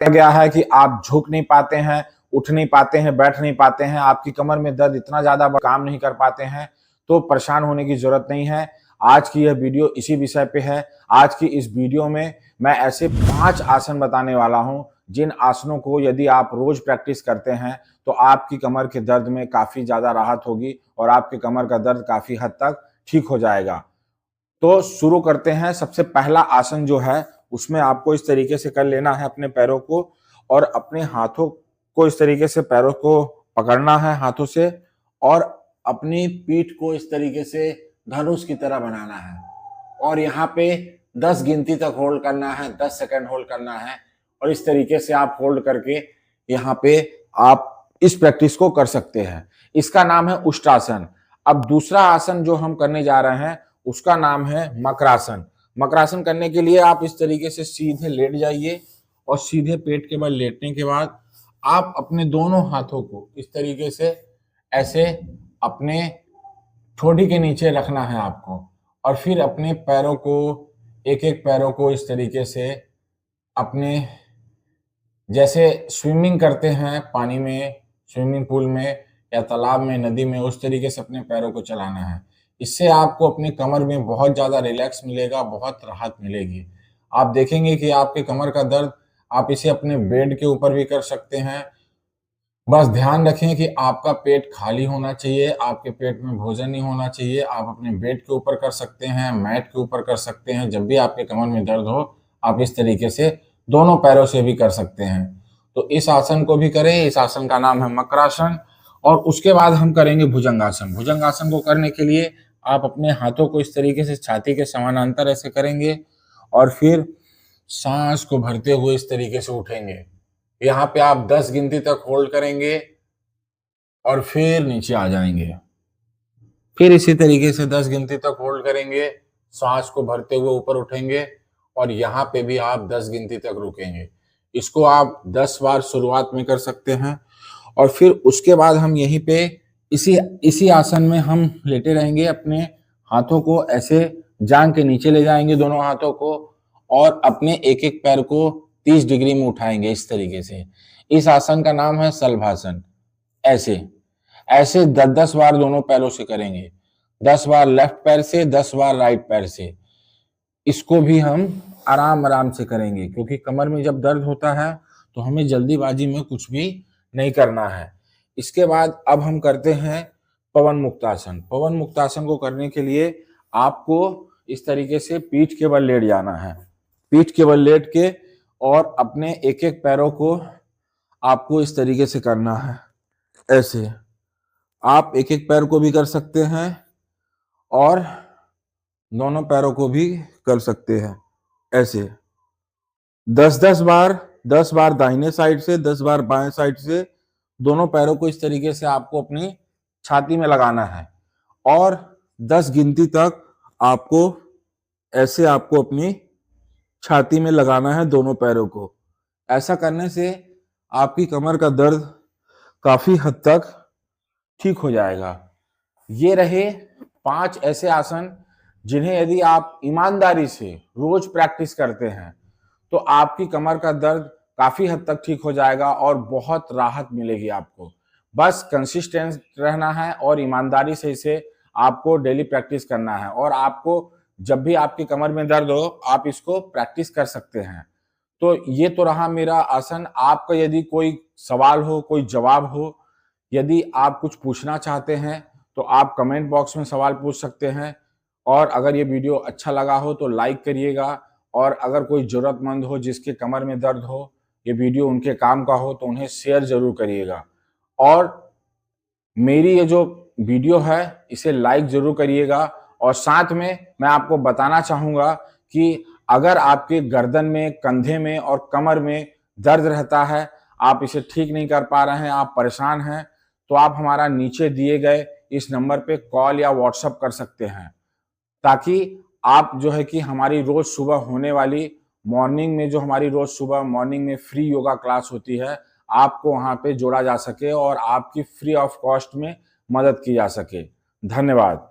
गया है कि आप झुक नहीं पाते हैं, उठ नहीं पाते हैं, बैठ नहीं पाते हैं, आपकी कमर में दर्द इतना ज्यादा काम नहीं कर पाते हैं, तो परेशान होने की जरूरत नहीं है। आज की यह वीडियो इसी विषय पे है। आज की इस वीडियो में मैं ऐसे 5 आसन बताने वाला हूं जिन आसनों को यदि आप रोज प्रैक्टिस करते हैं तो आपकी कमर के दर्द में काफी ज्यादा राहत होगी और आपके कमर का दर्द काफी हद तक ठीक हो जाएगा। तो शुरू करते हैं। सबसे पहला आसन जो है उसमें आपको इस तरीके से कर लेना है, अपने पैरों को और अपने हाथों को इस तरीके से पैरों को पकड़ना है हाथों से और अपनी पीठ को इस तरीके से धनुष की तरह बनाना है और यहाँ पे 10 गिनती तक होल्ड करना है, 10 सेकंड होल्ड करना है और इस तरीके से आप होल्ड करके यहाँ पे आप इस प्रैक्टिस को कर सकते हैं। इसका नाम है उष्ट्रासन। अब दूसरा आसन जो हम करने जा रहे हैं उसका नाम है मकरासन। मकरासन करने के लिए आप इस तरीके से सीधे लेट जाइए और सीधे पेट के बल लेटने के बाद आप अपने दोनों हाथों को इस तरीके से ऐसे अपने ठोड़ी के नीचे रखना है आपको और फिर अपने पैरों को एक एक पैरों को इस तरीके से अपने जैसे स्विमिंग करते हैं पानी में, स्विमिंग पूल में या तालाब में, नदी में, उस तरीके से अपने पैरों को चलाना है। इससे आपको अपनी कमर में बहुत ज़्यादा रिलैक्स मिलेगा, बहुत राहत मिलेगी। आप देखेंगे कि आपके कमर का दर्द आप इसे अपने बेड के ऊपर भी कर सकते हैं। बस ध्यान रखें कि आपका पेट खाली होना चाहिए, आपके पेट में भोजन नहीं होना चाहिए। आप अपने बेड के ऊपर कर सकते हैं, मैट के ऊपर कर सकते हैं। जब भी आपके कमर में दर्द हो आप इस तरीके से दोनों पैरों से भी कर सकते हैं। तो इस आसन को भी करें। इस आसन का नाम है मकरासन। और उसके बाद हम करेंगे भुजंगासन। भुजंगासन को करने के लिए आप अपने हाथों को इस तरीके से छाती के समानांतर ऐसे करेंगे और फिर सांस को भरते हुए इस तरीके से उठेंगे। यहाँ पे आप 10 गिनती तक होल्ड करेंगे और फिर नीचे आ जाएंगे। फिर इसी तरीके से 10 गिनती तक होल्ड करेंगे, सांस को भरते हुए ऊपर उठेंगे और यहाँ पे भी आप 10 गिनती तक रुकेंगे। इसको आप 10 बार शुरुआत में कर सकते हैं और फिर उसके बाद हम यहीं पे इसी आसन में हम लेटे रहेंगे। अपने हाथों को ऐसे जांघ के नीचे ले जाएंगे, दोनों हाथों को, और अपने एक एक पैर को 30 डिग्री में उठाएंगे इस तरीके से। इस आसन का नाम है शलभासन। ऐसे ऐसे 10-10 बार दोनों पैरों से करेंगे। 10 बार लेफ्ट पैर से, 10 बार राइट पैर से। इसको भी हम आराम आराम से करेंगे क्योंकि कमर में जब दर्द होता है तो हमें जल्दीबाजी में कुछ भी नहीं करना है। इसके बाद अब हम करते हैं पवन मुक्तासन। पवन मुक्तासन को करने के लिए आपको इस तरीके से पीठ के बल लेट जाना है। पीठ के बल लेट के और अपने एक एक पैरों को आपको इस तरीके से करना है। ऐसे आप एक एक पैर को भी कर सकते हैं और दोनों पैरों को भी कर सकते हैं। ऐसे 10-10 बार, 10 बार दाहिने साइड से, 10 बार बाएं साइड से, दोनों पैरों को इस तरीके से आपको अपनी छाती में लगाना है और 10 गिनती तक आपको ऐसे आपको अपनी छाती में लगाना है दोनों पैरों को। ऐसा करने से आपकी कमर का दर्द काफी हद तक ठीक हो जाएगा। ये रहे 5 ऐसे आसन जिन्हें यदि आप ईमानदारी से रोज प्रैक्टिस करते हैं तो आपकी कमर का दर्द काफी हद तक ठीक हो जाएगा और बहुत राहत मिलेगी आपको। बस कंसिस्टेंट रहना है और ईमानदारी से इसे आपको डेली प्रैक्टिस करना है और आपको जब भी आपकी कमर में दर्द हो आप इसको प्रैक्टिस कर सकते हैं। तो ये तो रहा मेरा आसन। आपका यदि कोई सवाल हो, कोई जवाब हो, यदि आप कुछ पूछना चाहते हैं तो आप कमेंट बॉक्स में सवाल पूछ सकते हैं। और अगर ये वीडियो अच्छा लगा हो तो लाइक करिएगा और अगर कोई ज़रूरतमंद हो जिसके कमर में दर्द हो, ये वीडियो उनके काम का हो तो उन्हें शेयर जरूर करिएगा। और मेरी ये जो वीडियो है इसे लाइक जरूर करिएगा। और साथ में मैं आपको बताना चाहूँगा कि अगर आपके गर्दन में, कंधे में और कमर में दर्द रहता है, आप इसे ठीक नहीं कर पा रहे हैं, आप परेशान हैं, तो आप हमारा नीचे दिए गए इस नंबर पे कॉल या व्हाट्सएप कर सकते हैं ताकि आप जो है कि हमारी रोज सुबह होने वाली मॉर्निंग में, जो हमारी रोज सुबह मॉर्निंग में फ्री योगा क्लास होती है, आपको वहां पे जोड़ा जा सके और आपकी फ्री ऑफ कॉस्ट में मदद की जा सके। धन्यवाद।